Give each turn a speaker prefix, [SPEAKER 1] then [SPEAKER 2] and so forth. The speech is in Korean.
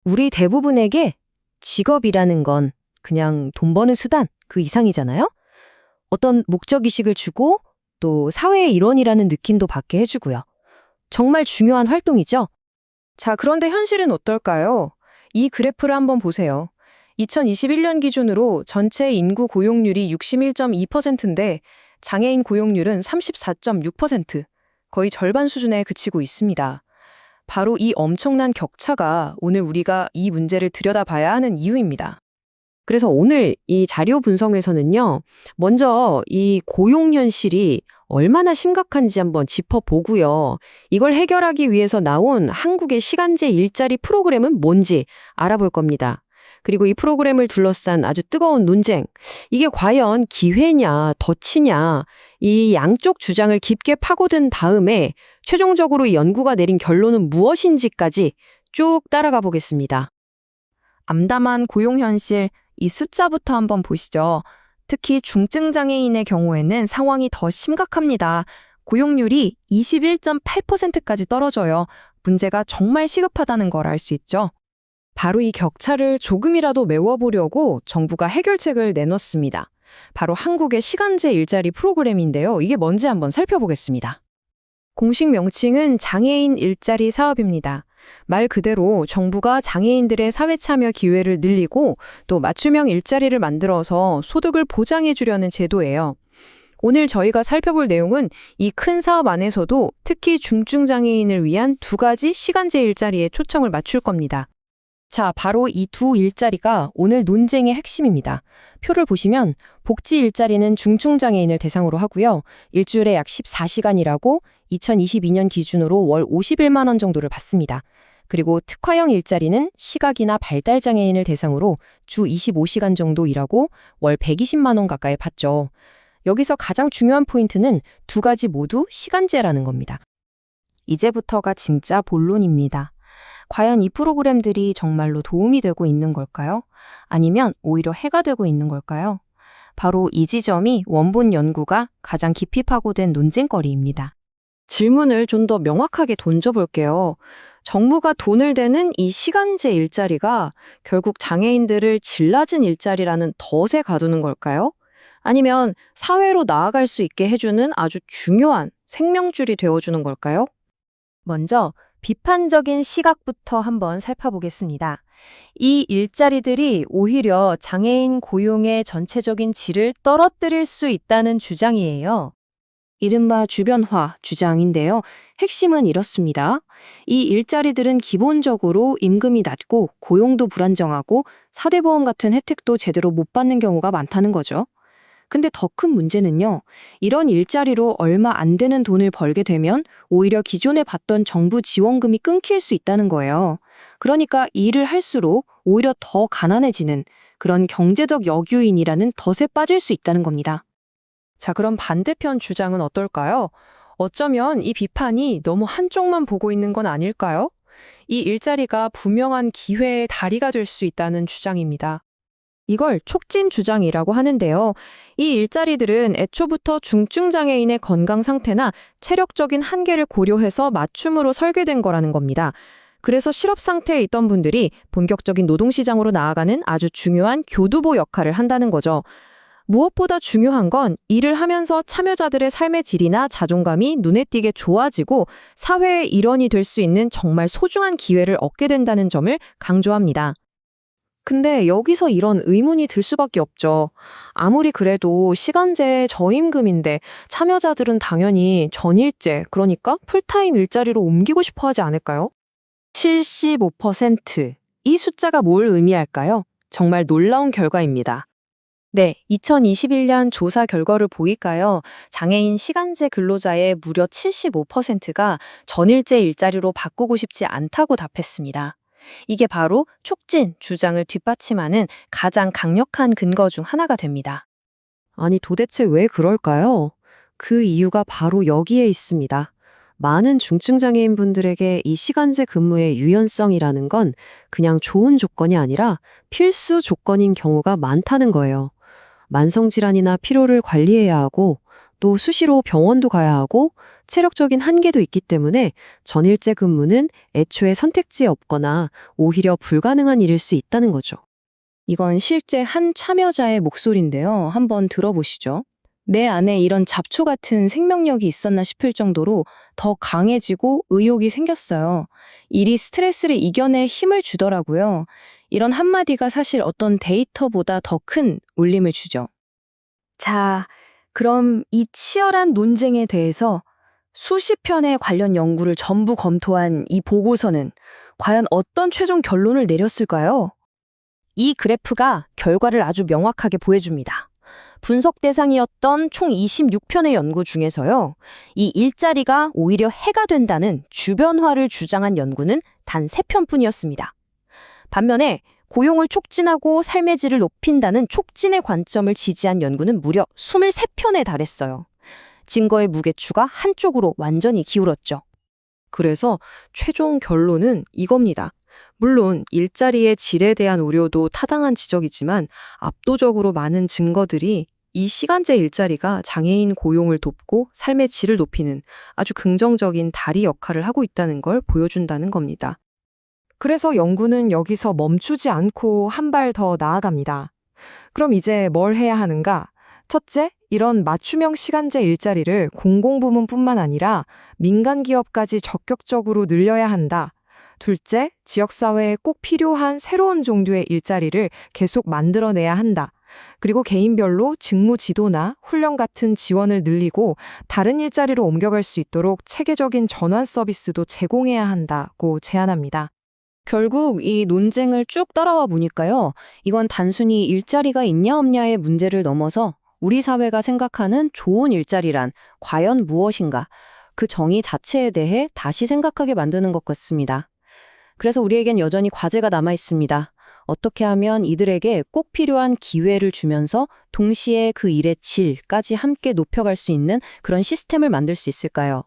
[SPEAKER 1] 우리 대부분에게 직업이라는 건 그냥 돈 버는 수단 그 이상이잖아요? 어떤 목적의식을 주고 또 사회의 일원이라는 느낌도 받게 해주고요. 정말 중요한 활동이죠.
[SPEAKER 2] 자, 그런데 현실은 어떨까요? 이 그래프를 한번 보세요. 2021년 기준으로 전체 인구 고용률이 61.2%인데 장애인 고용률은 34.6%, 거의 절반 수준에 그치고 있습니다. 바로 이 엄청난 격차가 오늘 우리가 이 문제를 들여다봐야 하는 이유입니다.
[SPEAKER 1] 그래서 오늘 이 자료 분석에서는요, 먼저 이 고용 현실이 얼마나 심각한지 한번 짚어보고요. 이걸 해결하기 위해서 나온 한국의 시간제 일자리 프로그램은 뭔지 알아볼 겁니다. 그리고 이 프로그램을 둘러싼 아주 뜨거운 논쟁, 이게 과연 기회냐, 덫이냐, 이 양쪽 주장을 깊게 파고든 다음에 최종적으로 이 연구가 내린 결론은 무엇인지까지 쭉 따라가 보겠습니다.
[SPEAKER 2] 암담한 고용 현실, 이 숫자부터 한번 보시죠. 특히 중증 장애인의 경우에는 상황이 더 심각합니다. 고용률이 21.8%까지 떨어져요. 문제가 정말 시급하다는 걸 알 수 있죠. 바로 이 격차를 조금이라도 메워보려고 정부가 해결책을 내놓습니다. 바로 한국의 시간제 일자리 프로그램인데요. 이게 뭔지 한번 살펴보겠습니다. 공식 명칭은 장애인 일자리 사업입니다. 말 그대로 정부가 장애인들의 사회 참여 기회를 늘리고 또 맞춤형 일자리를 만들어서 소득을 보장해 주려는 제도예요. 오늘 저희가 살펴볼 내용은 이 큰 사업 안에서도 특히 중증 장애인을 위한 두 가지 시간제 일자리에 초점을 맞출 겁니다. 자, 바로 이 두 일자리가 오늘 논쟁의 핵심입니다. 표를 보시면 복지 일자리는 중증 장애인을 대상으로 하고요. 일주일에 약 14시간이라고 2022년 기준으로 월 51만 원 정도를 받습니다. 그리고 특화형 일자리는 시각이나 발달 장애인을 대상으로 주 25시간 정도 일하고 월 120만 원 가까이 받죠. 여기서 가장 중요한 포인트는 두 가지 모두 시간제라는 겁니다. 이제부터가 진짜 본론입니다. 과연 이 프로그램들이 정말로 도움이 되고 있는 걸까요? 아니면 오히려 해가 되고 있는 걸까요? 바로 이 지점이 원본 연구가 가장 깊이 파고든 논쟁거리입니다.
[SPEAKER 1] 질문을 좀 더 명확하게 던져볼게요. 정부가 돈을 대는 이 시간제 일자리가 결국 장애인들을 질 낮은 일자리라는 덫에 가두는 걸까요? 아니면 사회로 나아갈 수 있게 해주는 아주 중요한 생명줄이 되어주는 걸까요?
[SPEAKER 2] 먼저 비판적인 시각부터 한번 살펴보겠습니다. 이 일자리들이 오히려 장애인 고용의 전체적인 질을 떨어뜨릴 수 있다는 주장이에요.
[SPEAKER 1] 이른바 주변화 주장인데요. 핵심은 이렇습니다. 이 일자리들은 기본적으로 임금이 낮고 고용도 불안정하고 사대보험 같은 혜택도 제대로 못 받는 경우가 많다는 거죠. 근데 더 큰 문제는요. 이런 일자리로 얼마 안 되는 돈을 벌게 되면 오히려 기존에 받던 정부 지원금이 끊길 수 있다는 거예요. 그러니까 일을 할수록 오히려 더 가난해지는 그런 경제적 역유인이라는 덫에 빠질 수 있다는 겁니다.
[SPEAKER 2] 자, 그럼 반대편 주장은 어떨까요? 어쩌면 이 비판이 너무 한쪽만 보고 있는 건 아닐까요? 이 일자리가 분명한 기회의 다리가 될 수 있다는 주장입니다.
[SPEAKER 1] 이걸 촉진 주장이라고 하는데요. 이 일자리들은 애초부터 중증 장애인의 건강 상태나 체력적인 한계를 고려해서 맞춤으로 설계된 거라는 겁니다. 그래서 실업 상태에 있던 분들이 본격적인 노동시장으로 나아가는 아주 중요한 교두보 역할을 한다는 거죠. 무엇보다 중요한 건 일을 하면서 참여자들의 삶의 질이나 자존감이 눈에 띄게 좋아지고 사회의 일원이 될 수 있는 정말 소중한 기회를 얻게 된다는 점을 강조합니다. 근데 여기서 이런 의문이 들 수밖에 없죠. 아무리 그래도 시간제 저임금인데 참여자들은 당연히 전일제, 그러니까 풀타임 일자리로 옮기고 싶어 하지 않을까요? 75%. 이 숫자가 뭘 의미할까요? 정말 놀라운 결과입니다. 네, 2021년 조사 결과를 보니까요. 장애인 시간제 근로자의 무려 75%가 전일제 일자리로 바꾸고 싶지 않다고 답했습니다. 이게 바로 촉진 주장을 뒷받침하는 가장 강력한 근거 중 하나가 됩니다. 아니 도대체 왜 그럴까요? 그 이유가 바로 여기에 있습니다. 많은 중증장애인 분들에게 이 시간제 근무의 유연성이라는 건 그냥 좋은 조건이 아니라 필수 조건인 경우가 많다는 거예요. 만성질환이나 피로를 관리해야 하고
[SPEAKER 3] 또 수시로 병원도 가야 하고 체력적인 한계도 있기 때문에 전일제 근무는 애초에 선택지에 없거나 오히려 불가능한 일일 수 있다는 거죠.
[SPEAKER 2] 이건 실제 한 참여자의 목소리인데요. 한번 들어보시죠. 내 안에 이런 잡초 같은 생명력이 있었나 싶을 정도로 더 강해지고 의욕이 생겼어요. 일이 스트레스를 이겨낼 힘을 주더라고요. 이런 한마디가 사실 어떤 데이터보다 더 큰 울림을 주죠. 자, 그럼 이 치열한 논쟁에 대해서 수십 편의 관련 연구를 전부 검토한 이 보고서는 과연 어떤 최종 결론을 내렸을까요? 이 그래프가 결과를 아주 명확하게 보여줍니다. 분석 대상이었던 총 26편의 연구 중에서요, 이 일자리가 오히려 해가 된다는 주변화를 주장한 연구는 단 3편뿐이었습니다. 반면에 고용을 촉진하고 삶의 질을 높인다는 촉진의 관점을 지지한 연구는 무려 23편에 달했어요. 증거의 무게추가 한쪽으로 완전히 기울었죠.
[SPEAKER 3] 그래서 최종 결론은 이겁니다. 물론 일자리의 질에 대한 우려도 타당한 지적이지만 압도적으로 많은 증거들이 이 시간제 일자리가 장애인 고용을 돕고 삶의 질을 높이는 아주 긍정적인 다리 역할을 하고 있다는 걸 보여준다는 겁니다.
[SPEAKER 1] 그래서 연구는 여기서 멈추지 않고 한 발 더 나아갑니다. 그럼 이제 뭘 해야 하는가? 첫째, 이런 맞춤형 시간제 일자리를 공공부문뿐만 아니라 민간 기업까지 적극적으로 늘려야 한다. 둘째, 지역사회에 꼭 필요한 새로운 종류의 일자리를 계속 만들어내야 한다. 그리고 개인별로 직무 지도나 훈련 같은 지원을 늘리고 다른 일자리로 옮겨갈 수 있도록 체계적인 전환 서비스도 제공해야 한다고 제안합니다.
[SPEAKER 2] 결국 이 논쟁을 쭉 따라와 보니까요, 이건 단순히 일자리가 있냐 없냐의 문제를 넘어서 우리 사회가 생각하는 좋은 일자리란 과연 무엇인가, 그 정의 자체에 대해 다시 생각하게 만드는 것 같습니다. 그래서 우리에겐 여전히 과제가 남아 있습니다. 어떻게 하면 이들에게 꼭 필요한 기회를 주면서 동시에 그 일의 질까지 함께 높여갈 수 있는 그런 시스템을 만들 수 있을까요?